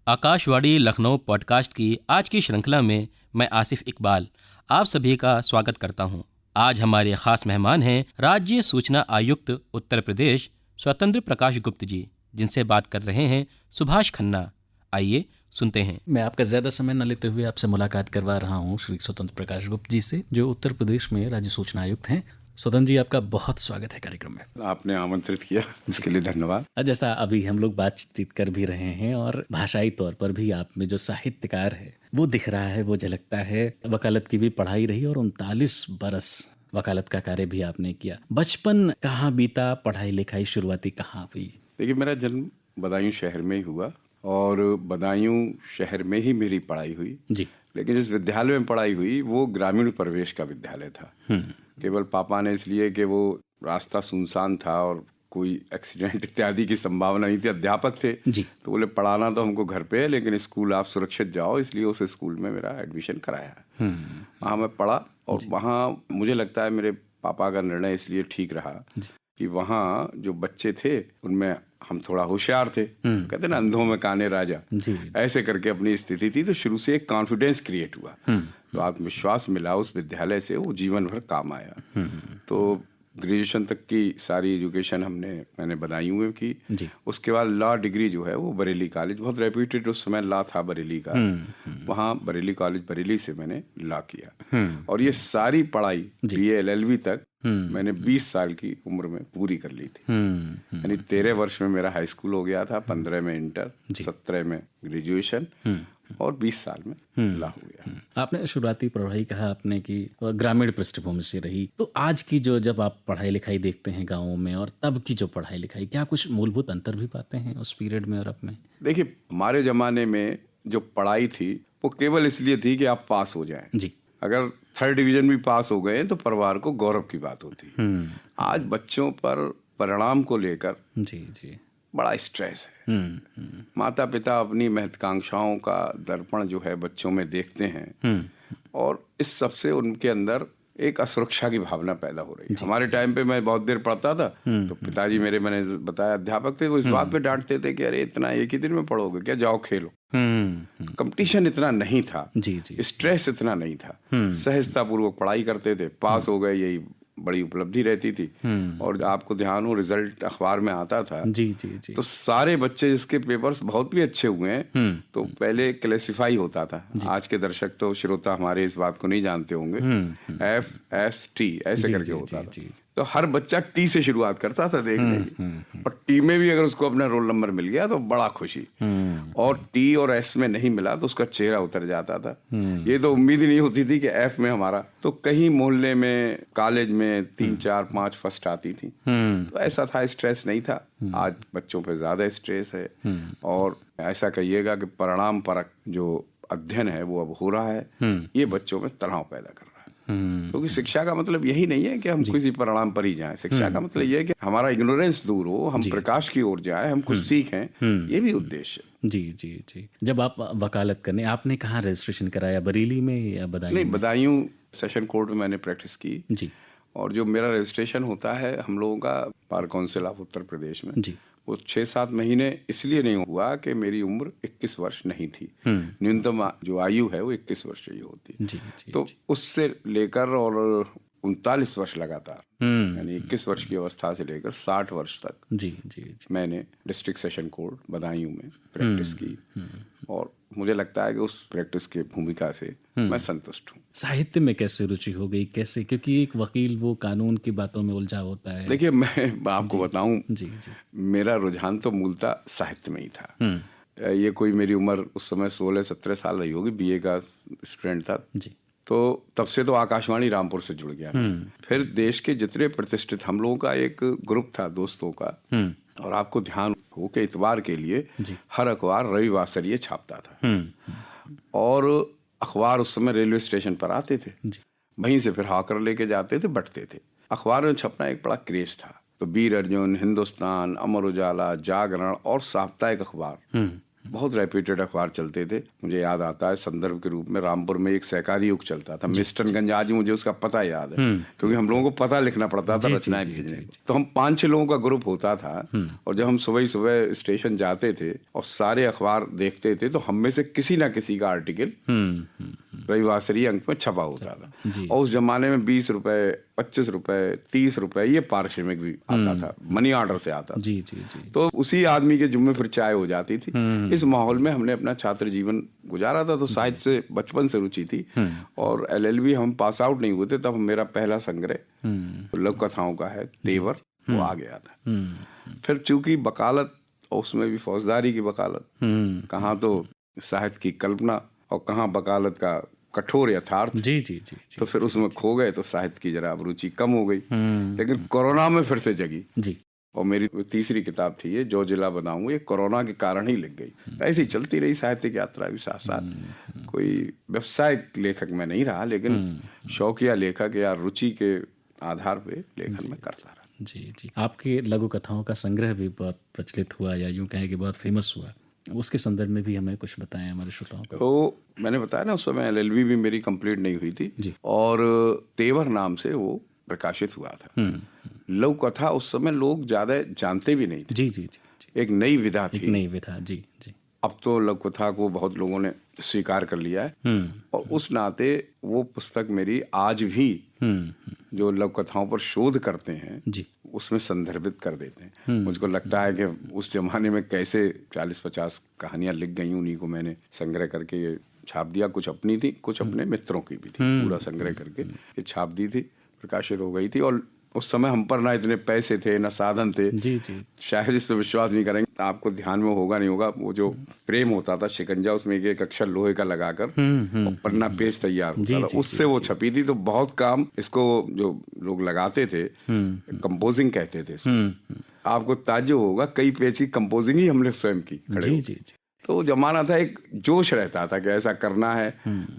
Akashvani Lucknow podcast की आज की श्रृंखला में मैं आसिफ इकबाल आप सभी का स्वागत करता हूं। आज हमारे खास मेहमान हैं राज्य सूचना आयुक्त उत्तर प्रदेश स्वतंत्र प्रकाश गुप्त जी, जिनसे बात कर रहे हैं सुभाष खन्ना। आइए सुनते हैं। मैं आपका ज़्यादा समय न लेते हुए आपसे मुलाकात करवा रहा हूं श्री स्वतंत्र प्रकाश गुप्त जी से, जो उत्तर प्रदेश में राज्य सूचना आयुक्त हैं। स्वतंत्र जी, आपका बहुत स्वागत है कार्यक्रम में। आपने आमंत्रित किया, इसके लिए धन्यवाद। जैसा अभी हम लोग बातचीत कर भी रहे हैं और भाषाई तौर पर भी आप में जो साहित्यकार है वो दिख रहा है, वो झलकता है। वकालत की भी पढ़ाई रही और 39 बरस वकालत का कार्य भी आपने किया। बचपन कहाँ बीता, पढ़ाई लिखाई शुरुआती कहाँ हुई? देखिए, मेरा जन्म बदायूं शहर में ही हुआ और बदायूं शहर में ही मेरी पढ़ाई हुई जी। लेकिन जिस विद्यालय में पढ़ाई हुई वो ग्रामीण परिवेश का विद्यालय था। केवल पापा ने इसलिए कि वो रास्ता सुनसान था और कोई एक्सीडेंट इत्यादि की संभावना नहीं थी, अध्यापक थे जी। तो बोले पढ़ाना तो हमको घर पे है लेकिन स्कूल आप सुरक्षित जाओ, इसलिए उस स्कूल में मेरा एडमिशन कराया। वहाँ मैं पढ़ा और वहाँ मुझे लगता है मेरे पापा का निर्णय इसलिए ठीक रहा कि वहाँ जो बच्चे थे उनमें हम थोड़ा होशियार थे। कहते ना, अंधों में काने राजा, ऐसे करके अपनी स्थिति थी। तो शुरू से एक कॉन्फिडेंस क्रिएट हुआ, तो आत्मविश्वास मिला उस विद्यालय से, वो जीवन भर काम आया। तो ग्रेजुएशन तक की सारी एजुकेशन मैंने बदायूं में की। उसके बाद लॉ डिग्री जो है वो बरेली कॉलेज, बहुत रेप्यूटेड उस समय लॉ था बरेली का, वहाँ बरेली कॉलेज बरेली से मैंने लॉ किया। और ये सारी पढ़ाई BA LLB तक मैंने 20 साल की उम्र में पूरी कर ली थी। यानी 13 वर्ष में मेरा हाई स्कूल हो गया था, 15 में इंटर, 17 में ग्रेजुएशन और 20 साल में लॉ हो गया। आपने शुरुआती पढ़ाई कहा आपने कि ग्रामीण पृष्ठभूमि से रही, तो आज की जो जब आप पढ़ाई लिखाई देखते हैं गाँवों में और तब की जो पढ़ाई लिखाई, क्या कुछ मूलभूत अंतर भी पाते हैं उस पीरियड में और अब में? देखिए, हमारे जमाने में जो पढ़ाई थी वो केवल इसलिए थी कि आप पास हो जाएं। जी। अगर 3rd डिवीजन भी पास हो गए तो परिवार को गौरव की बात होती। आज बच्चों पर परिणाम को लेकर जी बड़ा स्ट्रेस है। माता पिता अपनी महत्वाकांक्षाओं का दर्पण जो है बच्चों में देखते हैं और इस सबसे उनके अंदर एक असुरक्षा की भावना पैदा हो रही है। हमारे टाइम पे मैं बहुत देर पढ़ता था तो पिताजी मेरे, मैंने बताया, अध्यापक थे, वो इस बात पे डांटते थे कि अरे इतना एक ही दिन में पढ़ोगे क्या, जाओ खेलो। कंपटीशन इतना नहीं था, स्ट्रेस इतना नहीं था, सहजता पूर्वक पढ़ाई करते थे, पास हो गए, यही बड़ी उपलब्धि रहती थी। और आपको ध्यान हो, रिजल्ट अखबार में आता था। जी। तो सारे बच्चे जिसके पेपर्स बहुत भी अच्छे हुए हैं तो पहले क्लासिफाई होता था। आज के दर्शक तो श्रोता हमारे इस बात को नहीं जानते होंगे, FST ऐसे करके होता था। तो हर बच्चा T से शुरुआत करता था देखने की, और T में भी अगर उसको अपना रोल नंबर मिल गया तो बड़ा खुशी, और T और S में नहीं मिला तो उसका चेहरा उतर जाता था। ये तो उम्मीद ही नहीं होती थी कि F में हमारा, तो कहीं मोहल्ले में, कॉलेज में 3, 4, 5 फर्स्ट आती थी। तो ऐसा था, स्ट्रेस नहीं था। आज बच्चों पे ज्यादा स्ट्रेस है और ऐसा कहिएगा कि परिणाम परक जो अध्ययन है वो अब हो रहा है, ये बच्चों में तनाव पैदा कर रहा है। क्योंकि शिक्षा का मतलब यही नहीं है कि हम किसी परिणाम पर ही जाएं। शिक्षा का मतलब ये है कि हमारा इग्नोरेंस दूर हो, हम प्रकाश की ओर जाएं, हम कुछ सीखें, ये भी उद्देश्य है। जी। जब आप वकालत करने, आपने कहाँ रजिस्ट्रेशन कराया, बरेली में या बदायूं? नहीं, बदायूं सेशन कोर्ट में मैंने प्रैक्टिस की जी। और जो मेरा रजिस्ट्रेशन होता है हम लोगों का bar council of Uttar Pradesh में जी, वो 6-7 महीने इसलिए नहीं हुआ कि मेरी उम्र 21 वर्ष नहीं थी। न्यूनतम जो आयु है वो 21 वर्ष ही होती है। तो उससे लेकर और 39 वर्ष लगातार, यानी 21 वर्ष की अवस्था से लेकर 60 वर्ष तक जी मैंने डिस्ट्रिक्ट सेशन कोर्ट बदायूं में प्रैक्टिस की। और मुझे लगता है कि उस प्रैक्टिस की भूमिका से मैं संतुष्ट हूँ। साहित्य में कैसे रुचि हो गई, कैसे? क्योंकि एक वकील वो कानून की बातों में उलझा होता है। देखिए, मैं आपको बताऊं, मेरा रुझान तो मूलतः साहित्य में ही था। ये कोई मेरी उम्र उस समय 16-17 साल रही होगी, BA का स्टूडेंट था जी। तो तब से तो आकाशवाणी रामपुर से जुड़ गया। फिर देश के जितने प्रतिष्ठित, हम लोगों का एक ग्रुप था दोस्तों का, और आपको ध्यान हो कि इतवार के लिए हर अखबार रविवार ये छापता था। और अखबार उस समय रेलवे स्टेशन पर आते थे, वहीं से फिर हॉकर लेके जाते थे, बंटते थे। अखबार में छपना एक बड़ा क्रेज था। तो वीर अर्जुन, हिंदुस्तान, अमर उजाला, जागरण और साप्ताहिक अखबार बहुत रेप्यूटेड अखबार चलते थे। मुझे याद आता है संदर्भ के रूप में रामपुर में एक सहकारी युग चलता था, मिस्टनगंज, आज मुझे उसका पता याद है क्योंकि हम लोगों को पता लिखना पड़ता था रचनाएं भेजने को। तो हम 5-6 लोगों का ग्रुप होता था और जब हम सुबह सुबह स्टेशन जाते थे और सारे अखबार देखते थे तो हम में से किसी ना किसी का आर्टिकल रविवासरी अंक में छपा होता था। और उस जमाने में 20 रुपए, 25 रुपए, 30 रुपए ये पारिश्रमिक भी आता था, मनी ऑर्डर से आता था। जी जी जी। तो उसी आदमी के जुम्मे फिर चाय हो जाती थी। इस माहौल में हमने अपना छात्र जीवन गुजारा था। तो साहित्य से बचपन से रुचि थी और LLB हम पास आउट नहीं हुए थे तब मेरा पहला संग्रह लघु कथाओं का है तेवर, वो आ गया था। फिर चूंकि वकालत, उसमें भी फौजदारी की वकालत, कहाँ तो साहित्य की कल्पना और कहाँ वकालत का कठोर यथार्थ। जी जी जी। तो फिर उसमें खो गए तो साहित्य की जरा रुचि कम हो गई। लेकिन कोरोना में फिर से जगी जी। और मेरी तीसरी किताब थी ये जो जिला बनाऊं, ये कोरोना के कारण ही लिख गई। ऐसी चलती रही साहित्य की यात्रा भी साथ साथ। कोई व्यवसायिक लेखक मैं नहीं रहा लेकिन शौकिया लेखक या रुचि के आधार पे लेखन में करता रहा। जी जी। आपके लघु कथाओं का संग्रह भी बहुत प्रचलित हुआ या यूं कहें कि बहुत फेमस हुआ, उसके संदर्भ में भी हमें कुछ बताएं हमारे श्रोताओं को। तो मैंने बताया ना उस समय LLB भी मेरी कंप्लीट नहीं हुई थी जी। और तेवर नाम से वो प्रकाशित हुआ था। लघु कथा उस समय लोग ज्यादा जानते भी नहीं थे। जी जी जी। एक नई विधा थी। नई विधा। जी जी। अब तो लघु कथा को बहुत लोगों ने स्वीकार कर लिया है और उस नाते वो पुस्तक मेरी आज भी जो लघु कथाओं पर शोध करते हैं जी उसमें संदर्भित कर देते हैं। मुझको लगता है कि उस जमाने में कैसे 40-50 कहानियां लिख गई, उन्हीं को मैंने संग्रह करके ये छाप दिया। कुछ अपनी थी, कुछ अपने मित्रों की भी थी। पूरा संग्रह करके ये छाप दी थी, प्रकाशित हो गई थी। और उस समय हम पर ना इतने पैसे थे ना साधन थे। जी जी। शायद इस पर विश्वास नहीं करेंगे, आपको ध्यान में होगा नहीं होगा, वो जो फ्रेम होता था शिकंजा, उसमें एक अक्षर लोहे का लगाकर और पन्ना पेज तैयार होता था, उससे वो छपी थी। तो बहुत काम इसको जो लोग लगाते थे कंपोजिंग कहते थे। आपको ताज्जुब होगा, कई पेज की कंपोजिंग ही हमने स्वयं की खड़े जी जी। तो जमाना था, एक जोश रहता था कि ऐसा करना है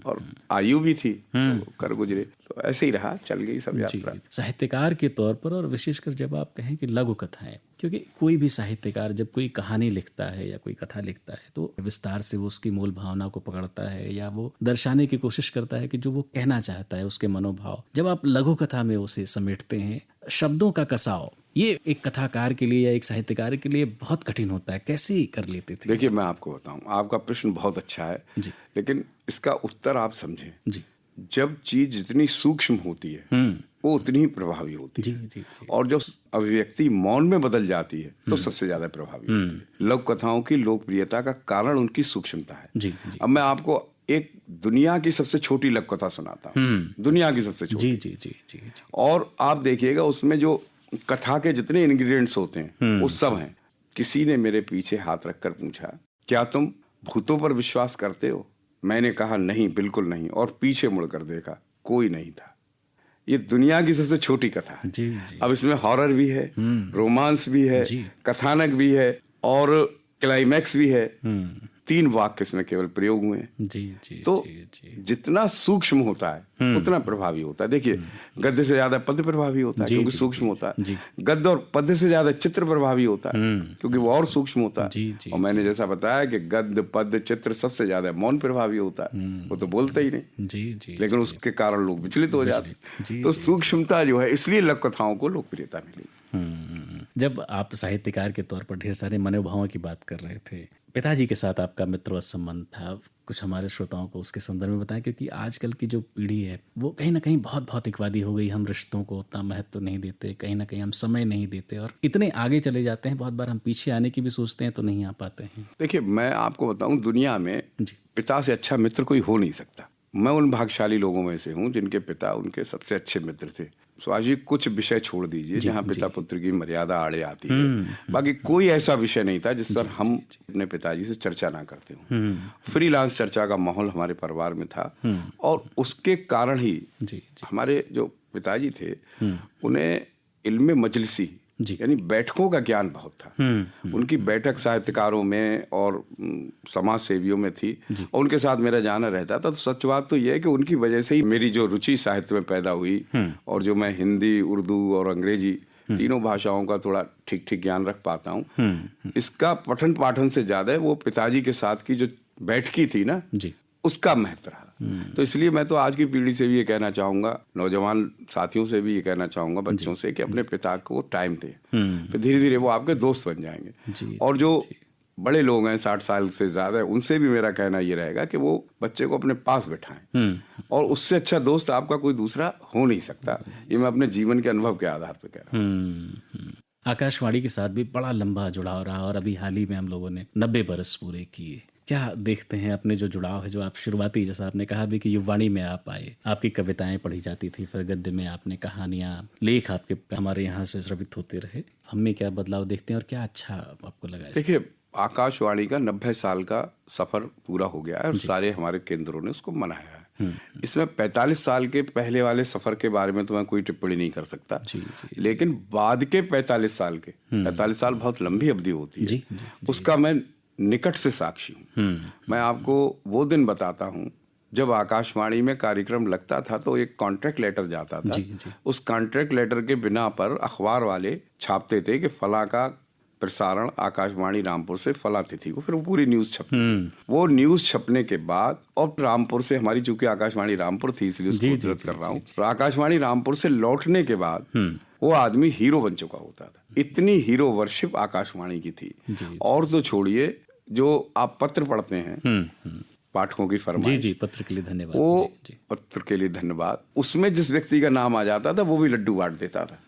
और आयु भी थी तो कर गुजरे। तो ऐसे ही रहा, चल गई सब यात्रा। साहित्यकार के तौर पर और विशेषकर जब आप कहें कि लघु कथाएं, क्योंकि कोई भी साहित्यकार जब कोई कहानी लिखता है या कोई कथा लिखता है तो विस्तार से वो उसकी मूल भावना को पकड़ता है या वो दर्शाने की कोशिश करता है कि जो वो कहना चाहता है उसके मनोभाव। जब आप लघु कथा में उसे समेटते हैं, शब्दों का कसाव ये एक कथाकार के लिए या एक साहित्यकार के लिए बहुत कठिन होता है, कैसे कर लेते थे? देखिए मैं आपको बताऊं, आपका प्रश्न बहुत अच्छा है जी। लेकिन इसका उत्तर आप समझें। जी। जब चीज जितनी सूक्ष्म होती है वो उतनी ही प्रभावी होती है। जी, जी, जी। और जब अभिव्यक्ति मौन में बदल जाती है तो सबसे ज्यादा प्रभावी होती है। लघु कथाओं की लोकप्रियता का कारण उनकी सूक्ष्मता है। जी, जी। अब मैं आपको एक दुनिया की सबसे छोटी लघु कथा सुनाता हूँ, दुनिया की सबसे छोटी। जी जी जी जी। और आप देखिएगा उसमें जो कथा के जितने इंग्रेडिएंट्स होते हैं वो सब हैं। किसी ने मेरे पीछे हाथ रखकर पूछा, क्या तुम भूतों पर विश्वास करते हो? मैंने कहा नहीं, बिल्कुल नहीं। और पीछे मुड़कर देखा, कोई नहीं था। ये दुनिया की सबसे छोटी कथा है। जी जी। अब इसमें हॉरर भी है, रोमांस भी है, कथानक भी है और क्लाइमैक्स भी है। 3 वाक्य इसमें केवल प्रयोग हुए हैं। जी जी। तो जी। जितना सूक्ष्म होता है उतना प्रभावी होता है। देखिए गद्य से ज्यादा पद्य प्रभावी होता है क्योंकि सूक्ष्म होता है। गद्य और पद्य से ज्यादा चित्र प्रभावी होता है क्योंकि वो और सूक्ष्म होता है। और मैंने जैसा बताया कि गद्य पद्य चित्र सबसे ज्यादा मौन प्रभावी होता है, वो तो बोलते ही नहीं। जी जी। लेकिन उसके कारण लोग विचलित हो जाते। तो सूक्ष्मता जो है, इसलिए लघु कथाओं को लोकप्रियता मिली। जब आप साहित्यकार के तौर पर ढेर सारे मनोभावों की बात कर रहे थे, पिताजी के साथ आपका मित्रवत संबंध था, कुछ हमारे श्रोताओं को उसके संदर्भ में बताएं, क्योंकि आजकल की जो पीढ़ी है वो कहीं ना कहीं बहुत भौतिकवादी हो गई। हम रिश्तों को उतना महत्व नहीं देते, कहीं ना कहीं हम समय नहीं देते और इतने आगे चले जाते हैं, बहुत बार हम पीछे आने की भी सोचते हैं तो नहीं आ पाते हैं। देखिए मैं आपको बताऊं, दुनिया में पिता से अच्छा मित्र कोई हो नहीं सकता। मैं उन भाग्यशाली लोगों में से हूं जिनके पिता उनके सबसे अच्छे मित्र थे। सुभाष जी, कुछ विषय छोड़ दीजिए जहाँ पिता पुत्र की मर्यादा आड़े आती है, बाकी कोई ऐसा विषय नहीं था जिस पर हम अपने पिताजी से चर्चा ना करते हो। फ्रीलांस चर्चा का माहौल हमारे परिवार में था और उसके कारण ही हमारे जो पिताजी थे उन्हें इल्मे मजलिसी यानी बैठकों का ज्ञान बहुत था। उनकी बैठक साहित्यकारों में और समाज सेवियों में थी और उनके साथ मेरा जाना रहता था। तो सच बात तो यह है कि उनकी वजह से ही मेरी जो रुचि साहित्य में पैदा हुई और जो मैं हिंदी, उर्दू और अंग्रेजी तीनों भाषाओं का थोड़ा ठीक ठीक ज्ञान रख पाता हूँ। इसका पठन पाठन से ज्यादा वो पिताजी के साथ की जो बैठकी थी ना जी, उसका महत्व रहा। तो इसलिए मैं तो आज की पीढ़ी से भी ये कहना चाहूंगा, नौजवान साथियों से भी ये कहना चाहूंगा, बच्चों से, कि अपने पिता को टाइम दें। फिर धीरे धीरे वो आपके दोस्त बन जाएंगे। और जो बड़े लोग हैं 60 साल से ज्यादा, उनसे भी मेरा कहना ये रहेगा कि वो बच्चे को अपने पास बैठाएं। और उससे अच्छा दोस्त आपका कोई दूसरा हो नहीं सकता। ये मैं अपने जीवन के अनुभव के आधार पर कह रहा हूँ। आकाशवाणी के साथ भी बड़ा लंबा जुड़ाव रहा और अभी हाल ही में हम लोगों ने 90 बरस पूरे किए। क्या देखते हैं अपने जो जुड़ाव है, जो आप शुरुआती, जैसा आपने कहा भी कि युवाणी में आप आए, आपकी कविताएं पढ़ी जाती थी, फिर गद्य में आपने कहानियां, लेख आपके हमारे यहाँ से श्रवित होते रहे। हम में क्या बदलाव देखते हैं और क्या अच्छा आपको लगा? देखिए, आकाशवाणी का 90 साल का सफर पूरा हो गया है और सारे हमारे केंद्रों ने उसको मनाया है। इसमें 45 साल के पहले वाले सफर के बारे में तो मैं कोई टिप्पणी नहीं कर सकता। लेकिन बाद के 45 साल के, 45 साल बहुत लंबी अवधि होती है, उसका मैं निकट से साक्षी हूँ। मैं आपको वो दिन बताता हूँ जब आकाशवाणी में कार्यक्रम लगता था तो एक कॉन्ट्रैक्ट लेटर जाता था। उस कॉन्ट्रैक्ट लेटर के बिना पर अखबार वाले छापते थे कि फला का प्रसारण आकाशवाणी रामपुर से फला तिथि को, फिर वो पूरी न्यूज छपती। वो न्यूज छपने के बाद, और रामपुर से, हमारी चूंकि आकाशवाणी रामपुर थी इसलिए उसको उद्धृत कर रहा हूँ, आकाशवाणी रामपुर से लौटने के बाद वो आदमी हीरो बन चुका होता था। इतनी हीरो वर्शिप आकाशवाणी की थी। और तो छोड़िए, जो आप पत्र पढ़ते हैं, पाठकों की फरमाइश, जी, पत्र के लिए धन्यवाद, वो पत्र के लिए धन्यवाद, उसमें जिस व्यक्ति का नाम आ जाता था वो भी लड्डू बांट देता था।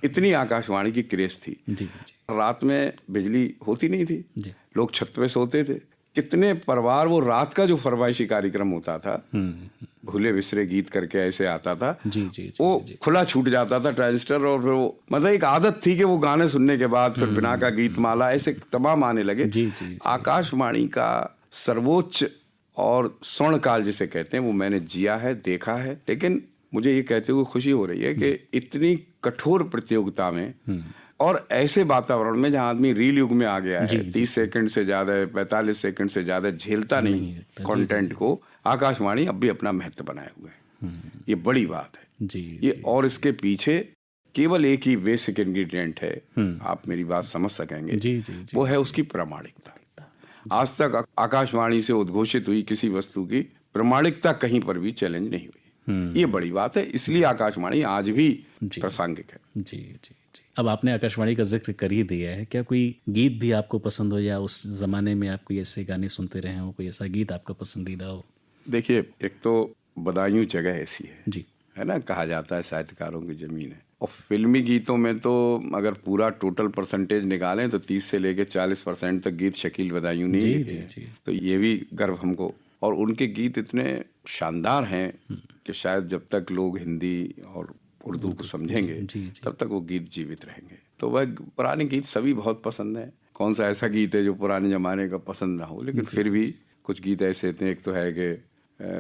इतनी आकाशवाणी की क्रेज थी। रात में बिजली होती नहीं थी, लोग छत पे सोते थे। कितने परिवार, वो रात का जो फरमाइशी कार्यक्रम होता था, भूले बिसरे गीत करके ऐसे आता था, वो खुला छूट जाता था ट्रांजिस्टर, और फिर वो मतलब एक आदत थी कि वो गाने सुनने के बाद फिर बिना का गीत माला ऐसे तमाम आने लगे। आकाशवाणी का सर्वोच्च और स्वर्ण काल जिसे कहते हैं वो मैंने जिया है, देखा है। लेकिन मुझे ये कहते हुए खुशी हो रही है कि इतनी कठोर प्रतियोगिता में और ऐसे वातावरण में जहां आदमी रील युग में आ गया है, 30 सेकंड से ज्यादा, 45 सेकंड से ज्यादा झेलता नहीं कंटेंट को, आकाशवाणी अब भी अपना महत्व बनाए हुए है। ये बड़ी बात है ये। और इसके पीछे केवल एक ही बेसिक इंग्रेडिएंट है, आप मेरी बात समझ सकेंगे, वो है उसकी प्रामाणिकता। आज तक आकाशवाणी से उद्घोषित हुई किसी वस्तु की प्रामाणिकता कहीं पर भी चैलेंज नहीं हुई। ये बड़ी बात है, इसलिए आकाशवाणी आज भी प्रासंगिक है। जी। अब आपने आकाशवाणी का जिक्र कर ही दिया है, क्या कोई गीत भी आपको पसंद हो, या उस जमाने में आप कोई ऐसे गाने सुनते रहे हो, कोई ऐसा गीत आपका पसंदीदा हो? देखिए, एक तो बदायूं जगह ऐसी जी, है ना, कहा जाता है साहित्यकारों की जमीन है। और फिल्मी गीतों में तो अगर पूरा टोटल परसेंटेज निकालें तो 30 से लेके 40% तक गीत शकील बदायूं ने लिखे हैं। तो ये भी गर्व हमको। और उनके गीत इतने शानदार हैं कि शायद जब तक लोग हिंदी और उर्दू को समझेंगे तब तक वो गीत जीवित रहेंगे। तो वह पुराने गीत सभी बहुत पसंद हैं। कौन सा ऐसा गीत है जो पुराने जमाने का पसंद ना हो, लेकिन फिर भी कुछ गीत ऐसे थे। एक तो है कि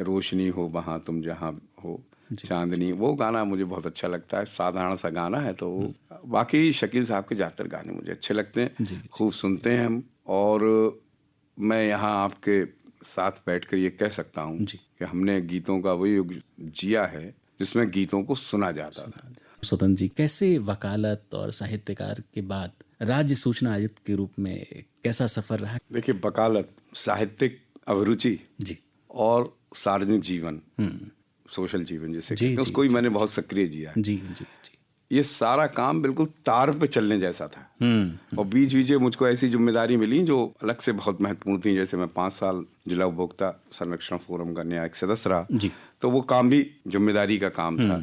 रोशनी हो वहाँ तुम जहाँ हो, चांदनी, वो गाना मुझे बहुत अच्छा लगता है। साधारण सा गाना है। तो बाकी शकील साहब के ज़्यादातर गाने मुझे अच्छे लगते हैं, खूब सुनते हैं हम। और मैं यहाँ आपके साथ बैठकर ये कह सकता हूँ कि हमने गीतों का वही युग जिया है जिसमें गीतों को सुना जाता था। स्वतंत्र जी, कैसे वकालत और साहित्यकार के बाद राज्य सूचना आयुक्त के रूप में कैसा सफर रहा? देखिए, वकालत, साहित्यिक अभिरुचि और सार्वजनिक जीवन, सोशल जीवन जिसे कहते हैं, उसको ही मैंने बहुत सक्रिय जिया है। ये सारा काम बिल्कुल तार पे चलने जैसा था। और बीच बीच मुझको ऐसी जिम्मेदारी मिली जो अलग से बहुत महत्वपूर्ण थी। जैसे मैं 5 साल जिला उपभोक्ता संरक्षण फोरम का न्यायिक सदस्य रहा, तो वो काम भी जिम्मेदारी का काम था।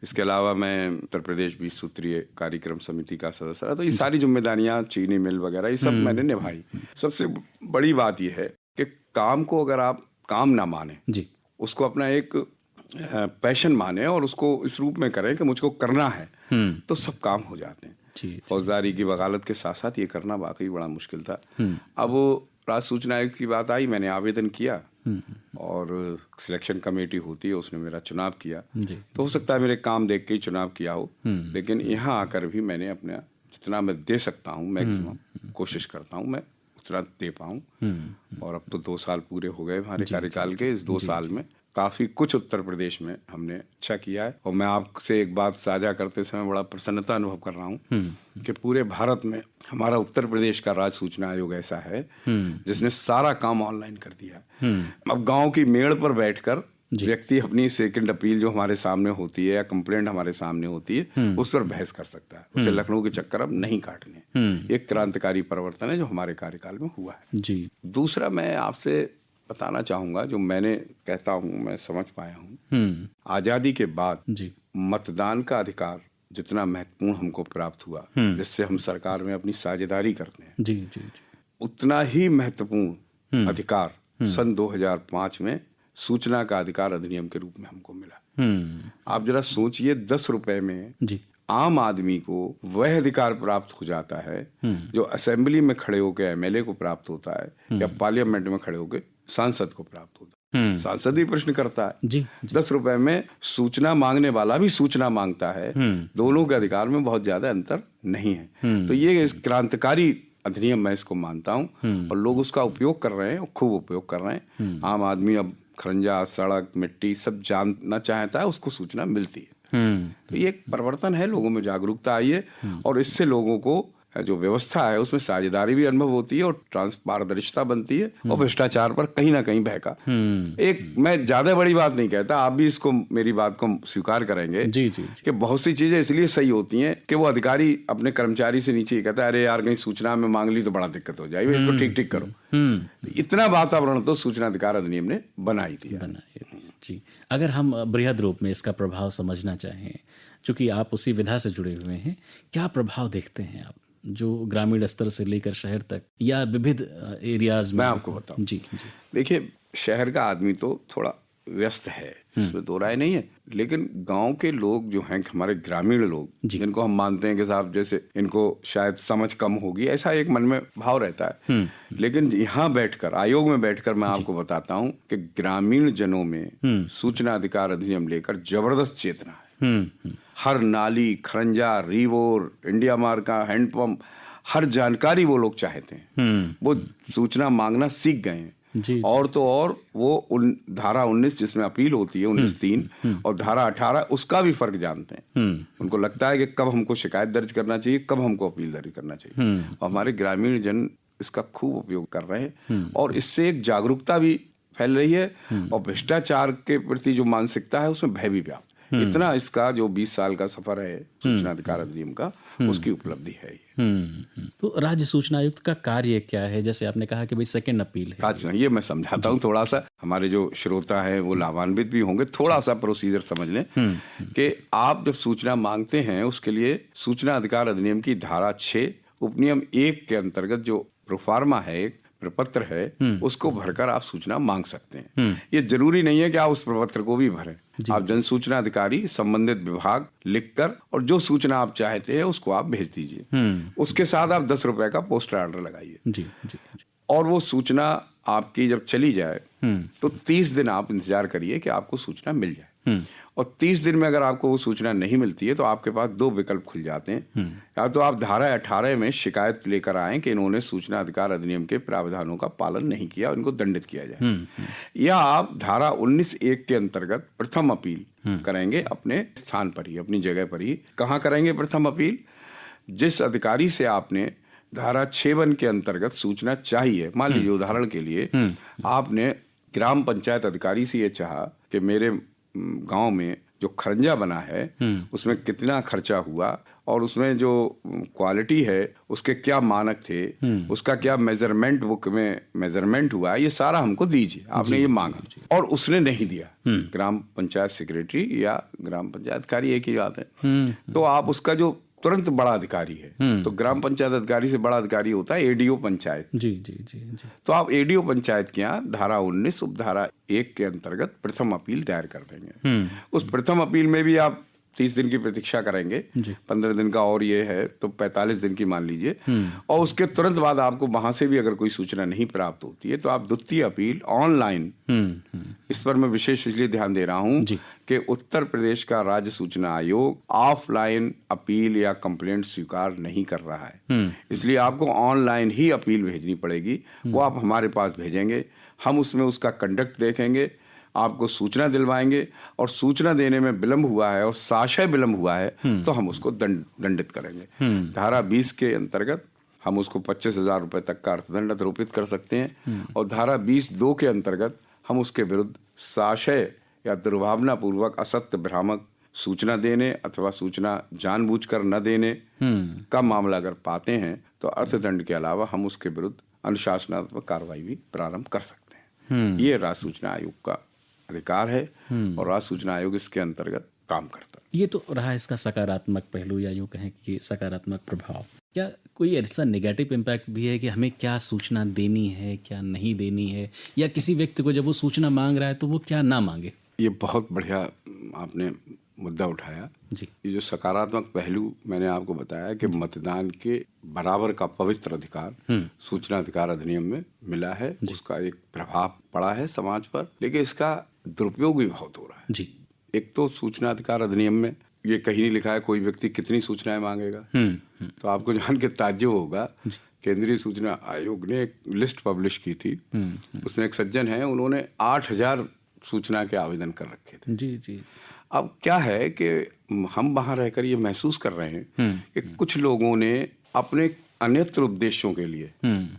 इसके अलावा मैं उत्तर प्रदेश 20 सूत्रीय कार्यक्रम समिति का सदस्य रहा। तो ये सारी जिम्मेदारियां, चीनी मिल वगैरह, ये सब मैंने निभाई। सबसे बड़ी बात यह है कि काम को अगर आप काम ना माने, उसको अपना एक पैशन माने और उसको इस रूप में करें कि मुझको करना है, तो सब काम हो जाते हैं। फौजदारी की वकालत के साथ साथ ये करना वाकई बड़ा मुश्किल था। अब राज्य सूचना आयुक्त की बात आई, मैंने आवेदन किया और सिलेक्शन कमेटी होती है, उसने मेरा चुनाव किया। तो हो सकता है मेरे काम देख के ही चुनाव किया हो, लेकिन यहाँ आकर भी मैंने अपना जितना मैं दे सकता हूँ मैक्सिमम कोशिश करता हूँ मैं उतना दे पाऊँ। और अब तो 2 साल पूरे हो गए हमारे कार्यकाल के। इस 2 साल में काफ़ी कुछ उत्तर प्रदेश में हमने अच्छा किया है। और मैं आपसे एक बात साझा करते समय बड़ा प्रसन्नता अनुभव कर रहा हूँ कि पूरे भारत में हमारा उत्तर प्रदेश का राज्य सूचना आयोग ऐसा है जिसने सारा काम ऑनलाइन कर दिया है। अब गांव की मेड़ पर बैठकर व्यक्ति अपनी सेकंड अपील जो हमारे सामने होती है या कंप्लेंट हमारे सामने होती है उस पर बहस कर सकता है। उसे लखनऊ के चक्कर अब नहीं काटने। एक क्रांतिकारी परिवर्तन है जो हमारे कार्यकाल में हुआ है जी। दूसरा मैं आपसे बताना चाहूंगा, जो मैंने कहता हूँ मैं समझ पाया हूँ, आजादी के बाद जी। मतदान का अधिकार जितना महत्वपूर्ण हमको प्राप्त हुआ, जिससे हम सरकार में अपनी साझेदारी करते हैं, जी जी जी, उतना ही महत्वपूर्ण अधिकार सन 2005 में सूचना का अधिकार अधिनियम के रूप में हमको मिला। आप जरा सोचिए, 10 रुपए में जी। आम आदमी को वह अधिकार प्राप्त हो जाता है जो असेंबली में खड़े होकर एमएलए को प्राप्त होता है या पार्लियामेंट में खड़े होकर सांसद को प्राप्त होता है। सांसद ही प्रश्न करता है जी। 10 रुपए में सूचना मांगने वाला भी सूचना मांगता है। दोनों के अधिकार में बहुत ज्यादा अंतर नहीं है। तो ये इस क्रांतिकारी अधिनियम मैं इसको मानता हूँ और लोग उसका उपयोग कर रहे हैं, खूब उपयोग कर रहे हैं। आम आदमी अब खरंजा, सड़क, मिट्टी सब जानना चाहता है, उसको सूचना मिलती है। तो ये एक परिवर्तन है, लोगों में जागरूकता आई है और इससे लोगों को जो व्यवस्था है उसमें साझेदारी भी अनुभव होती है और पारदर्शिता बनती है और भ्रष्टाचार पर कहीं ना कहीं बहका। एक मैं ज्यादा बड़ी बात नहीं कहता, आप भी इसको मेरी बात को स्वीकार करेंगे जी जी कि बहुत सी चीजें इसलिए सही होती हैं कि वो अधिकारी अपने कर्मचारी से नीचे कहता है, अरे यार कहीं सूचना में मांग ली तो बड़ा दिक्कत हो जाएगी, इसको ठीक ठीक करो। इतना वातावरण तो सूचना अधिकार अधिनियम ने बनाई थी। जी। अगर हम बृहद रूप में इसका प्रभाव समझना चाहें, चूंकि आप उसी विधा से जुड़े हुए हैं, क्या प्रभाव देखते हैं आप जो ग्रामीण स्तर से लेकर शहर तक या विविध एरियाज में? मैं आपको बताऊं। जी जी। देखिए, शहर का आदमी तो थोड़ा व्यस्त है, इसमें दो राय नहीं है, लेकिन गांव के लोग जो हैं, हमारे ग्रामीण लोग, जिनको हम मानते हैं कि साहब जैसे इनको शायद समझ कम होगी, ऐसा एक मन में भाव रहता है। लेकिन यहाँ बैठकर, आयोग में बैठकर मैं आपको बताता हूँ कि ग्रामीण जनों में सूचना अधिकार अधिनियम लेकर जबरदस्त चेतना है। हर नाली, खरंजा, रीवोर, इंडिया मार्क का हैंडपंप, हर जानकारी वो लोग चाहते हैं। वो सूचना मांगना सीख गए हैं। जी। और तो और वो धारा 19 जिसमें अपील होती है 19(3) और धारा 18 उसका भी फर्क जानते हैं। उनको लगता है कि कब हमको शिकायत दर्ज करना चाहिए, कब हमको अपील दर्ज करना चाहिए। और हमारे ग्रामीण जन इसका खूब उपयोग कर रहे हैं और इससे एक जागरूकता भी फैल रही है और भ्रष्टाचार के प्रति जो मानसिकता है उसमें भय भी व्याप्त। इतना इसका जो 20 साल का सफर है सूचना अधिकार अधिनियम का, उसकी उपलब्धि है ये। तो राज्य सूचना आयुक्त का कार्य क्या है? जैसे आपने कहा कि भाई सेकंड अपील है। अच्छा, ये मैं समझाता हूँ थोड़ा सा, हमारे जो श्रोता हैं वो लाभान्वित भी होंगे। थोड़ा सा प्रोसीजर समझ लें कि आप जब सूचना मांगते हैं उसके लिए सूचना अधिकार अधिनियम की धारा 6 उपनियम 1 के अंतर्गत जो प्रोफार्मा है, एक प्रपत्र है, उसको भरकर आप सूचना मांग सकते हैं। ये जरूरी नहीं है कि आप उस प्रपत्र को भी भरें। आप जन सूचना अधिकारी संबंधित विभाग लिखकर और जो सूचना आप चाहते हैं उसको आप भेज दीजिए। उसके साथ आप 10 रुपए का पोस्टर ऑर्डर लगाइए जी, जी, जी। और वो सूचना आपकी जब चली जाए तो 30 दिन आप इंतजार करिए कि आपको सूचना मिल जाए। और 30 दिन में अगर आपको वो सूचना नहीं मिलती है तो आपके पास 2 विकल्प खुल जाते हैं। या तो आप धारा 18 में शिकायत लेकर आएं कि इन्होंने सूचना अधिकार अधिनियम के प्रावधानों का पालन नहीं किया, इनको दंडित किया जाए, या आप धारा 19(1) के अंतर्गत प्रथम अपील करेंगे अपने स्थान पर ही, अपनी जगह पर ही। कहाँ करेंगे प्रथम अपील? जिस अधिकारी से आपने धारा 6(1) के अंतर्गत सूचना चाहिए, मान लीजिए उदाहरण के लिए आपने ग्राम पंचायत अधिकारी से ये चाहा कि मेरे गांव में जो खरंजा बना है उसमें कितना खर्चा हुआ और उसमें जो क्वालिटी है उसके क्या मानक थे, उसका क्या मेजरमेंट बुक में मेजरमेंट हुआ, ये सारा हमको दीजिए। आपने ये मांगा और उसने नहीं दिया, ग्राम पंचायत सेक्रेटरी या ग्राम पंचायत अधिकारी एक ही बात है, तो आप उसका जो तुरंत बड़ा अधिकारी है, तो ग्राम पंचायत अधिकारी से बड़ा अधिकारी होता है एडीओ पंचायत। जी जी जी जी। तो आप एडीओ पंचायत के यहाँ धारा 19 उपधारा 1 के अंतर्गत प्रथम अपील दायर कर देंगे। उस प्रथम अपील में भी आप 30 दिन की प्रतीक्षा करेंगे, 15 दिन का और ये है तो 45 दिन की मान लीजिए। और उसके तुरंत बाद आपको वहां से भी अगर कोई सूचना नहीं प्राप्त होती है तो आप द्वितीय अपील ऑनलाइन, इस पर मैं विशेष इसलिए ध्यान दे रहा हूं कि उत्तर प्रदेश का राज्य सूचना आयोग ऑफलाइन अपील या कंप्लेंट स्वीकार नहीं कर रहा है, इसलिए आपको ऑनलाइन ही अपील भेजनी पड़ेगी। वो आप हमारे पास भेजेंगे, हम उसमें उसका कंडक्ट देखेंगे आपको सूचना दिलवाएंगे और सूचना देने में विलंब हुआ है और साशय विलंब हुआ है तो हम उसको दंडित करेंगे। धारा 20 के अंतर्गत हम उसको 25,000 रुपए तक का अर्थदंड आरोपित कर सकते हैं और धारा 20(2) के अंतर्गत हम उसके विरुद्ध साशय या दुर्भावनापूर्वक असत्य भ्रामक सूचना देने अथवा सूचना जानबूझकर न देने का मामला अगर पाते हैं तो अर्थदंड के अलावा हम उसके विरुद्ध अनुशासनात्मक कार्रवाई भी प्रारंभ कर सकते हैं। ये राज्य सूचना आयोग का अधिकार है और राज्य सूचना आयोग इसके अंतर्गत काम करता है। ये तो रहा इसका सकारात्मक पहलू या यूँ कहें कि सकारात्मक प्रभाव। क्या कोई ऐसा नेगेटिव इम्पैक्ट भी है कि हमें क्या सूचना देनी है क्या नहीं देनी है, या किसी व्यक्ति को जब वो सूचना मांग रहा है तो वो क्या ना मांगे? ये बहुत बढ़िया आपने मुद्दा उठाया जी। ये जो सकारात्मक पहलू मैंने आपको बताया कि मतदान के बराबर का पवित्र अधिकार सूचना अधिकार अधिनियम में मिला है, उसका एक प्रभाव पड़ा है समाज पर, लेकिन इसका दुरुपयोग भी बहुत हो रहा है। जी। एक तो सूचना अधिकार अधिनियम में ये कहीं नहीं लिखा है कोई व्यक्ति कितनी सूचनाएं मांगेगा। तो आपको जान के ताज्जुब होगा, केंद्रीय सूचना आयोग ने एक लिस्ट पब्लिश की थी, उसमें एक सज्जन है, उन्होंने 8,000 सूचना के आवेदन कर रखे थे। जी जी। अब क्या है कि हम वहां रहकर ये महसूस कर रहे हैं कि कुछ लोगों ने अपने अन्यत्र उद्देश्यों के लिए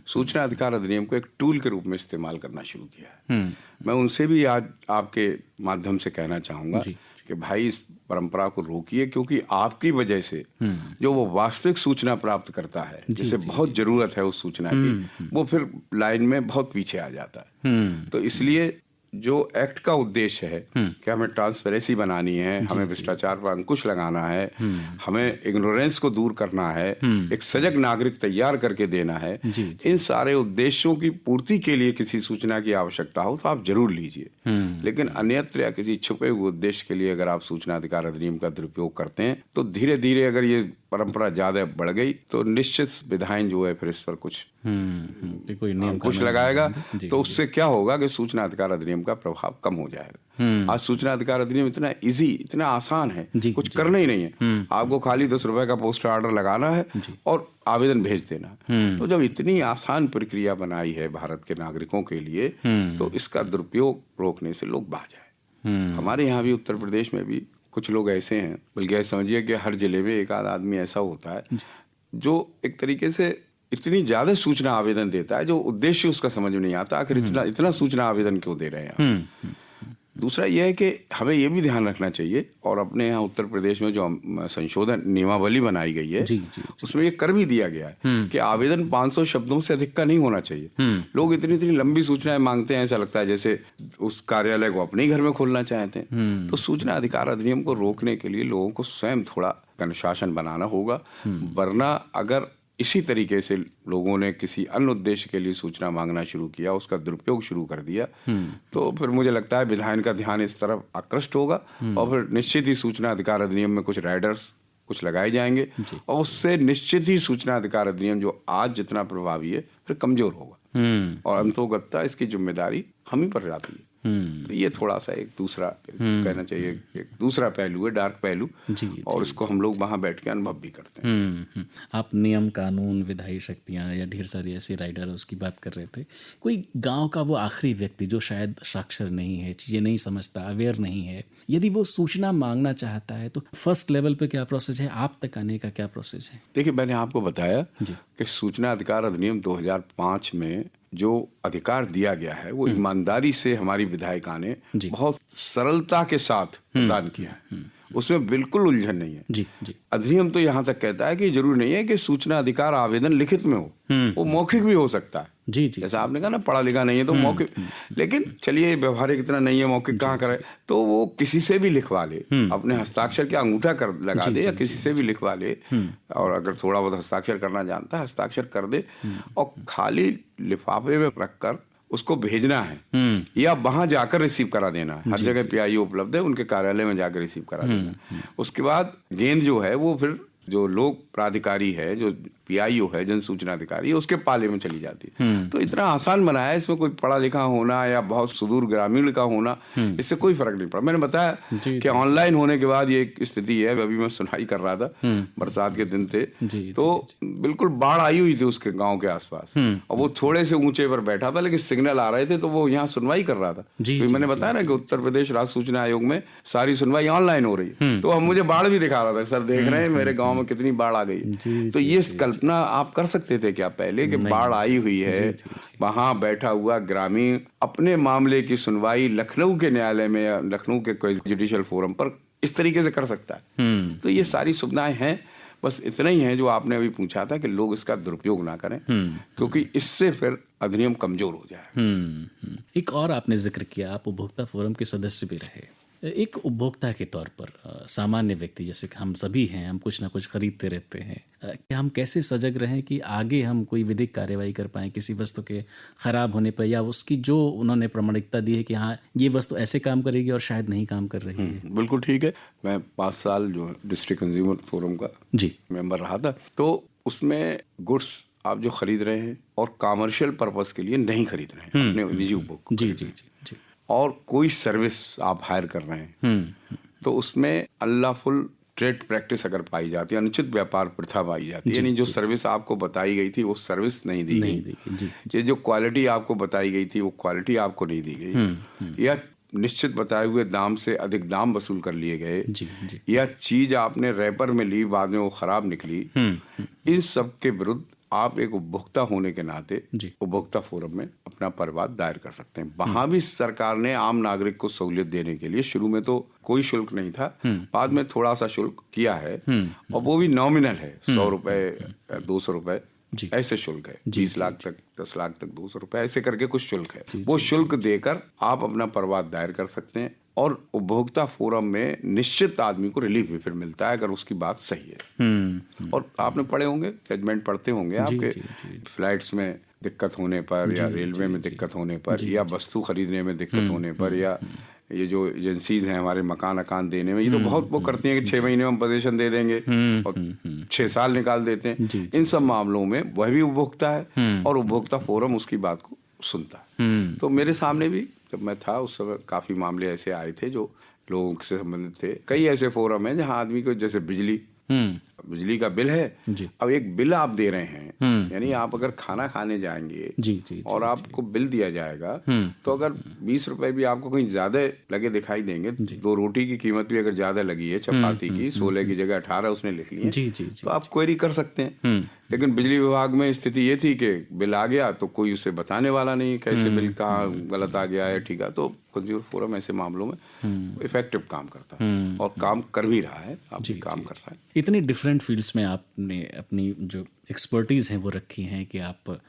सूचना अधिकार अधिनियम को एक टूल के रूप में इस्तेमाल करना शुरू किया है। मैं उनसे भी आज आपके माध्यम से कहना चाहूंगा कि भाई इस परंपरा को रोकिए, क्योंकि आपकी वजह से जो वो वास्तविक सूचना प्राप्त करता है जिसे बहुत जरूरत है उस सूचना की, वो फिर लाइन में बहुत पीछे आ जाता है। तो इसलिए जो एक्ट का उद्देश्य है कि हमें ट्रांसपेरेंसी बनानी है, हमें भ्रष्टाचार पर अंकुश लगाना है, हमें इग्नोरेंस को दूर करना है, एक सजग नागरिक तैयार करके देना है, इन सारे उद्देश्यों की पूर्ति के लिए किसी सूचना की आवश्यकता हो तो आप जरूर लीजिए। लेकिन अन्यत्र या किसी छुपे हुए उद्देश्य के लिए अगर आप सूचना अधिकार अधिनियम का दुरुपयोग करते हैं तो धीरे धीरे अगर ये परंपरा ज्यादा बढ़ गई तो निश्चित विधायन जो है फिर इस पर कुछ कोई नियम कुछ लगाएगा। तो उससे क्या होगा कि सूचना अधिकार अधिनियम का प्रभाव कम हो जाएगा। आज सूचना अधिकार अधिनियम इतना इजी, इतना आसान है, कुछ करना ही नहीं है, आपको खाली 10 रुपए का पोस्टर ऑर्डर लगाना है और आवेदन भेज देना है। तो जब इतनी आसान प्रक्रिया बनाई है भारत के नागरिकों के लिए तो इसका दुरुपयोग रोकने से लोग बाज आए। हमारे यहाँ भी उत्तर प्रदेश में भी कुछ लोग ऐसे हैं, बल्कि समझिए कि हर जिले में एक आध आदमी ऐसा होता है जो एक तरीके से इतनी ज्यादा सूचना आवेदन देता है जो उद्देश्य उसका समझ में नहीं आता, आखिर इतना सूचना आवेदन क्यों दे रहे हैं। दूसरा यह है कि हमें यह भी ध्यान रखना चाहिए, और अपने यहाँ उत्तर प्रदेश में जो संशोधन नियमावली बनाई गई है उसमें ये कर भी दिया गया है कि आवेदन 500 शब्दों से अधिक का नहीं होना चाहिए। लोग इतनी लंबी सूचनाएं मांगते हैं, ऐसा लगता है जैसे उस कार्यालय को अपने ही घर में खोलना चाहते हैं। तो सूचना अधिकार अधिनियम को रोकने के लिए लोगों को स्वयं थोड़ा अनुशासन बनाना होगा, वरना अगर इसी तरीके से लोगों ने किसी अन्य उद्देश्य के लिए सूचना मांगना शुरू किया, उसका दुरुपयोग शुरू कर दिया, तो फिर मुझे लगता है विधायन का ध्यान इस तरफ आकृष्ट होगा और फिर निश्चित ही सूचना अधिकार अधिनियम में कुछ राइडर्स कुछ लगाए जाएंगे और उससे निश्चित ही सूचना अधिकार अधिनियम जो आज जितना प्रभावी है फिर कमजोर होगा और अंतोगत्ता इसकी जिम्मेदारी हम ही पर जाती है। तो ये थोड़ा सा एक दूसरा कहना चाहिए, एक दूसरा पहलू है, डार्क पहलू, और इसको हम लोग वहां बैठ के अनुभव भी करते हैं। आप नियम कानून विधायी शक्तियां या ढेर सारी ऐसे राइडर उसकी बात कर रहे थे। कोई गांव का वो आखिरी व्यक्ति जो शायद साक्षर नहीं है, चीजें नहीं समझता, अवेयर नहीं है, यदि वो सूचना मांगना चाहता है तो फर्स्ट लेवल पे क्या प्रोसेस है, आप तक आने का क्या प्रोसेस है? देखिए, मैंने आपको बताया कि सूचना अधिकार अधिनियम 2005 में जो अधिकार दिया गया है वो ईमानदारी से हमारी विधायिका ने बहुत सरलता के साथ प्रदान किया है, उसमें बिल्कुल उलझन नहीं है। जी। अधिनियम तो यहाँ तक कहता है कि जरूरी नहीं है कि सूचना अधिकार आवेदन लिखित में हो, वो मौखिक भी हो सकता है। जी। जैसा आपने कहा ना, पढ़ा लिखा नहीं है तो मौखिक, लेकिन चलिए व्यवहारिक इतना नहीं है, मौखिक कहाँ करे, तो वो किसी से भी लिखवा ले, अपने हस्ताक्षर के अंगूठा कर लगा दे या किसी से भी लिखवा ले, और अगर थोड़ा बहुत हस्ताक्षर करना जानता है हस्ताक्षर कर दे और खाली लिफाफे में रखकर उसको भेजना है या वहां जाकर रिसीव करा देना है। हर जगह पीआईओ उपलब्ध है, उनके कार्यालय में जाकर रिसीव करा देना। उसके बाद गेंद जो है वो फिर जो लोक प्राधिकारी है, जो PIO है, जन सूचना अधिकारी, उसके पाले में चली जाती है। तो इतना आसान बनाया है, इसमें कोई पढ़ा लिखा होना या बहुत सुदूर ग्रामीण का होना, इससे कोई फर्क नहीं पड़ा। मैंने बताया कि ऑनलाइन होने के बाद ये एक स्थिति है। अभी मैं सुनाई कर रहा था, बरसात के दिन थे, तो बिल्कुल बाढ़ आई हुई थी उसके गाँव के आसपास, और वो थोड़े से ऊंचे पर बैठा था, लेकिन सिग्नल आ रहे थे तो वो यहाँ सुनवाई कर रहा था। तो मैंने बताया ना कि उत्तर प्रदेश राज्य सूचना आयोग में सारी सुनवाई ऑनलाइन हो रही है, तो अब मुझे बाढ़ भी दिखा रहा था, सर देख रहे हैं मेरे गांव में कितनी बाढ़ आ गई। तो ये कल्पना आप कर सकते थे क्या पहले कि बाढ़ आई हुई है, वहां बैठा हुआ ग्रामीण अपने मामले की सुनवाई लखनऊ के न्यायालय में या लखनऊ के कोई जुडिशियल फोरम पर इस तरीके से कर सकता है। तो ये सारी सुविधाएं हैं, बस इतना ही है जो आपने अभी पूछा था कि लोग इसका दुरुपयोग ना करें, क्योंकि इससे फिर अधिनियम कमजोर हो जाए। एक और आपने जिक्र किया, आप उपभोक्ता फोरम के सदस्य भी रहे। एक उपभोक्ता के तौर पर सामान्य व्यक्ति जैसे कि हम सभी हैं, हम कुछ ना कुछ खरीदते रहते हैं, कि हम कैसे सजग रहें कि आगे हम कोई विधिक कार्यवाही कर पाएं किसी वस्तु के खराब होने पर, या उसकी जो उन्होंने प्रामाणिकता दी है कि हाँ ये वस्तु ऐसे काम करेगी और शायद नहीं काम कर रही है। बिल्कुल ठीक है। मैं 5 साल जो डिस्ट्रिक्ट कंज्यूमर फोरम का मेंबर रहा था, तो उसमें गुड्स आप जो खरीद रहे हैं और कॉमर्शियल पर्पस के लिए नहीं खरीद रहे हैं, अपने निजी उपभोग को, जी, और कोई सर्विस आप हायर कर रहे हैं, तो उसमें अनलॉफुल ट्रेड प्रैक्टिस अगर पाई जाती है, अनुचित व्यापार प्रथा पाई जाती है, यानी जो सर्विस आपको बताई गई थी वो सर्विस नहीं दी गई, ये जो क्वालिटी आपको बताई गई थी वो क्वालिटी आपको नहीं दी गई, या निश्चित बताए हुए दाम से अधिक दाम वसूल कर लिए गए, या चीज आपने रैपर में ली, बाद में वो खराब निकली, इन सब के विरुद्ध आप एक उपभोक्ता होने के नाते उपभोक्ता फोरम में अपना परिवाद दायर कर सकते हैं। वहां भी सरकार ने आम नागरिक को सहूलियत देने के लिए शुरू में तो कोई शुल्क नहीं था, बाद में थोड़ा सा शुल्क किया है, और वो भी नॉमिनल है, 100 रुपए, 200 रुपए ऐसे शुल्क है, 20 लाख तक, 10 लाख तक 200 रुपए ऐसे करके कुछ शुल्क है। वो शुल्क देकर आप अपना परिवाद दायर कर सकते हैं, और उपभोक्ता फोरम में निश्चित आदमी को रिलीफ भी फिर मिलता है अगर उसकी बात सही है। और आपने पढ़े होंगे, जजमेंट पढ़ते होंगे आपके, फ्लाइट्स में दिक्कत होने पर, या रेलवे में दिक्कत होने पर, या वस्तु खरीदने में दिक्कत होने पर, या ये जो एजेंसीज हैं हमारे मकान अकान देने में, ये तो बहुत वो करती हैं कि 6 महीने में पोजीशन दे देंगे और 6 साल निकाल देते हैं। इन सब मामलों में वह भी उपभोक्ता है और उपभोक्ता फोरम उसकी बात को सुनता है। तो मेरे सामने भी जब मैं था उस समय काफी मामले ऐसे आए थे जो लोगों से संबंधित थे। कई ऐसे फोरम हैं जहां आदमी को, जैसे बिजली का बिल है, अब एक बिल आप दे रहे हैं, यानी आप अगर खाना खाने जाएंगे और आपको बिल दिया जाएगा, तो अगर 20 रुपए भी आपको कहीं ज्यादा लगे दिखाई देंगे, 2 रोटी की कीमत भी अगर ज्यादा लगी है, चपाती की 16 की जगह 18 उसने लिख ली है, तो आप क्वेरी कर सकते हैं। लेकिन बिजली विभाग में स्थिति ये थी कि बिल आ गया तो कोई उसे बताने वाला नहीं, कैसे बिल कहाँ गलत आ गया है, ठीक है। तो कंज्यूमर फोरम ऐसे मामलों में इफेक्टिव काम करता है और काम कर भी रहा है, आप भी काम कर रहा है। इतनी डिफरेंट फील्ड्स में आपने अपनी जो एक्सपर्टीज़ हैं वो रखी हैं कि आप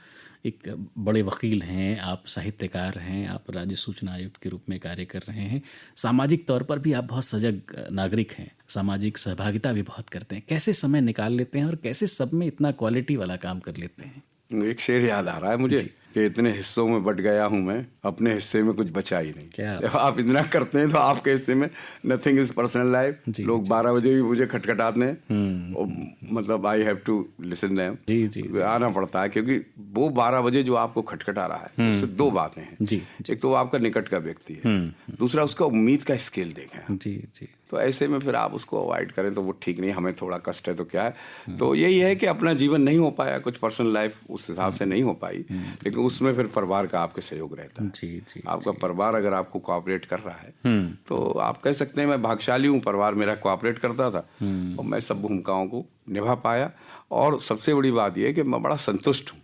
एक बड़े वकील हैं, आप साहित्यकार हैं, आप राज्य सूचना आयुक्त के रूप में कार्य कर रहे हैं, सामाजिक तौर पर भी आप बहुत सजग नागरिक हैं, सामाजिक सहभागिता भी बहुत करते हैं। कैसे समय निकाल लेते हैं और कैसे सब में इतना क्वालिटी वाला काम कर लेते हैं? एक शेर याद आ रहा है मुझे कि इतने हिस्सों में बट गया हूं मैं, अपने हिस्से में कुछ बचा ही नहीं। जब आप इतना करते हैं तो आपके हिस्से में नथिंग इज पर्सनल लाइफ। लोग 12 बजे भी मुझे खटखटाते हैं, मतलब I have to listen them, आना पड़ता है, क्योंकि वो 12 बजे जो आपको खटखटा रहा है उससे 2 बातें हैं। एक तो वो आपका निकट का व्यक्ति है, दूसरा उसका उम्मीद का स्केल देखें। तो ऐसे में फिर आप उसको अवॉइड करें तो वो ठीक नहीं। हमें थोड़ा कष्ट है तो क्या है, तो यही है कि अपना जीवन नहीं हो पाया, कुछ पर्सनल लाइफ उस हिसाब से नहीं हो पाई, लेकिन उसमें फिर परिवार का आपके सहयोग रहता है। आपका परिवार अगर आपको कोऑपरेट कर रहा है तो आप कह सकते हैं मैं भाग्यशाली हूँ, परिवार मेरा कोऑपरेट करता था और मैं सब भूमिकाओं को निभा पाया। और सबसे बड़ी बात यह है कि मैं बड़ा संतुष्ट हूँ।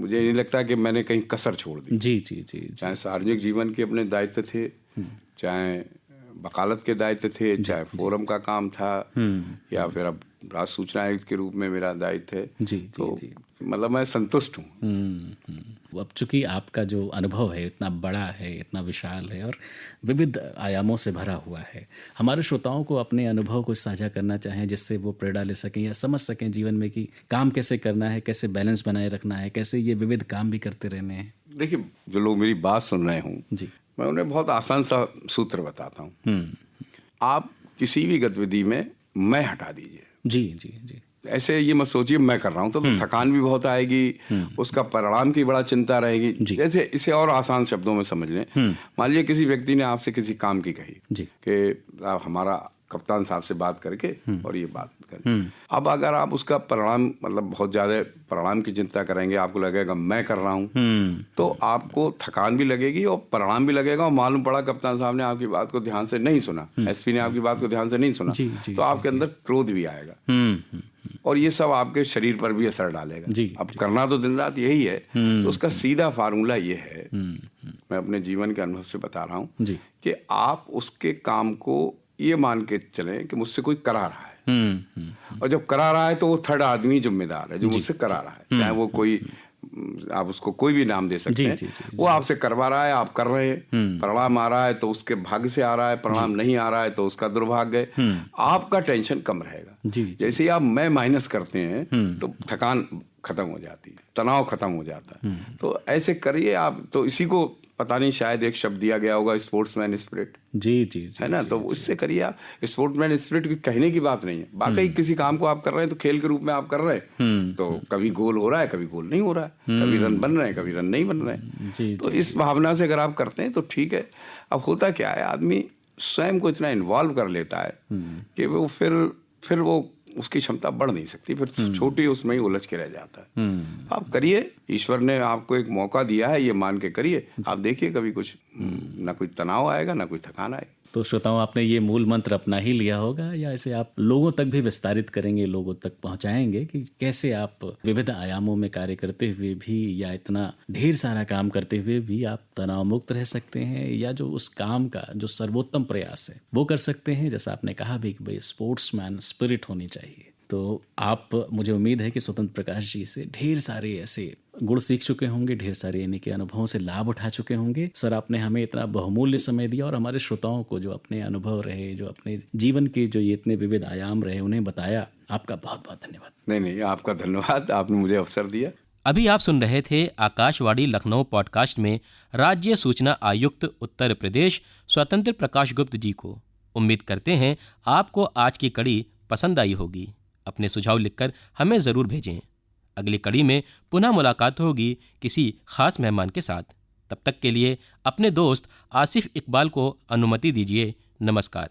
मुझे नहीं लगता कि मैंने कहीं कसर छोड़ दी। चाहे सार्वजनिक जीवन के अपने दायित्व थे, चाहे वकालत के दायित्व थे, चाहे फोरम का काम था, या फिर अब राज्य सूचना आयुक्त के रूप में मेरा दायित्व है, तो मतलब मैं संतुष्ट हूँ। अब चूंकि आपका जो अनुभव है इतना बड़ा है, इतना विशाल है और विविध आयामों से भरा हुआ है, हमारे श्रोताओं को अपने अनुभव को साझा करना चाहें जिससे वो प्रेरणा ले सकें या समझ सकें जीवन में कि काम कैसे करना है, कैसे बैलेंस बनाए रखना है, कैसे ये विविध काम भी करते रहने हैं। देखिए, जो लोग मेरी बात सुन रहे हों, मैं उन्हें बहुत आसान सा सूत्र बताता हूँ। आप किसी भी गतिविधि में मैं हटा दीजिए। ऐसे ये मत सोचिए मैं कर रहा हूँ तो थकान भी बहुत आएगी, उसका परिणाम की बड़ा चिंता रहेगी। जैसे इसे और आसान शब्दों में समझ लें, मान लीजिए किसी व्यक्ति ने आपसे किसी काम की कही कि आप हमारा कप्तान साहब से बात करके और ये बात करें। अब अगर आप उसका परिणाम मतलब बहुत ज्यादा परिणाम की चिंता करेंगे, आपको लगेगा मैं कर रहा हूँ, तो आपको थकान भी लगेगी और परिणाम भी लगेगा। और मालूम पड़ा कप्तान साहब ने आपकी बात को ध्यान से नहीं सुना, एसपी ने आपकी बात को ध्यान से नहीं सुना, तो आपके अंदर क्रोध भी आएगा और ये सब आपके शरीर पर भी असर डालेगा। अब करना तो दिन रात यही है, तो उसका सीधा फार्मूला ये है, मैं अपने जीवन के अनुभव से बता रहा हूँ कि आप उसके काम को ये मान के चलें कि मुझसे कोई करा रहा है, और जब करा रहा है तो वो थर्ड आदमी जिम्मेदार है जो मुझसे करा रहा है, चाहे वो कोई, आप उसको कोई भी नाम दे सकते हैं, वो आपसे करवा रहा है, आप कर रहे हैं, परिणाम आ रहा है तो उसके भाग्य से आ रहा है, परिणाम नहीं आ रहा है तो उसका दुर्भाग्य है, आपका टेंशन कम रहेगा। जैसे ही आप मैं माइनस करते हैं तो थकान खत्म हो जाती है, तनाव खत्म हो जाता है। तो ऐसे करिए आप। तो इसी को पता नहीं शायद एक शब्द दिया गया होगा, स्पोर्ट्समैन स्पिरिट, है ना, तो उससे करिए आप। स्पोर्ट्समैन स्पिरिट की कहने की बात नहीं है, वाकई किसी काम को आप कर रहे हैं तो खेल के रूप में आप कर रहे हैं, तो कभी गोल हो रहा है, कभी गोल नहीं हो रहा है, कभी रन बन रहे हैं, कभी रन नहीं बन रहे हैं। तो इस भावना से अगर आप करते हैं तो ठीक है। अब होता क्या है, आदमी स्वयं को इतना इन्वॉल्व कर लेता है कि वो फिर वो उसकी क्षमता बढ़ नहीं सकती, फिर छोटी उसमें ही उलझ के रह जाता है। आप करिए, ईश्वर ने आपको एक मौका दिया है, ये मान के करिए, आप देखिए कभी कुछ ना कोई तनाव आएगा ना कोई थकान आएगी। तो श्रोताओं, आपने ये मूल मंत्र अपना ही लिया होगा या इसे आप लोगों तक भी विस्तारित करेंगे, लोगों तक पहुंचाएंगे कि कैसे आप विविध आयामों में कार्य करते हुए भी या इतना ढेर सारा काम करते हुए भी आप तनाव मुक्त रह सकते हैं, या जो उस काम का जो सर्वोत्तम प्रयास है वो कर सकते हैं, जैसा आपने कहा भी कि भाई स्पोर्ट्समैन स्पिरिट होनी चाहिए। तो आप, मुझे उम्मीद है कि स्वतंत्र प्रकाश जी से ढेर सारे ऐसे गुण सीख चुके होंगे, ढेर सारे इनके अनुभवों से लाभ उठा चुके होंगे। सर, आपने हमें इतना बहुमूल्य समय दिया और हमारे श्रोताओं को जो अपने अनुभव रहे, जो अपने जीवन के जो ये इतने विविध आयाम रहे, उन्हें बताया। आपका बहुत बहुत धन्यवाद। नहीं, आपका धन्यवाद, आपने मुझे अवसर दिया। अभी आप सुन रहे थे आकाशवाणी लखनऊ पॉडकास्ट में राज्य सूचना आयुक्त उत्तर प्रदेश स्वतंत्र प्रकाश गुप्त जी को। उम्मीद करते हैं आपको आज की कड़ी पसंद आई होगी। अपने सुझाव लिखकर हमें ज़रूर भेजें। अगली कड़ी में पुनः मुलाकात होगी किसी खास मेहमान के साथ। तब तक के लिए अपने दोस्त आसिफ इकबाल को अनुमति दीजिए। नमस्कार।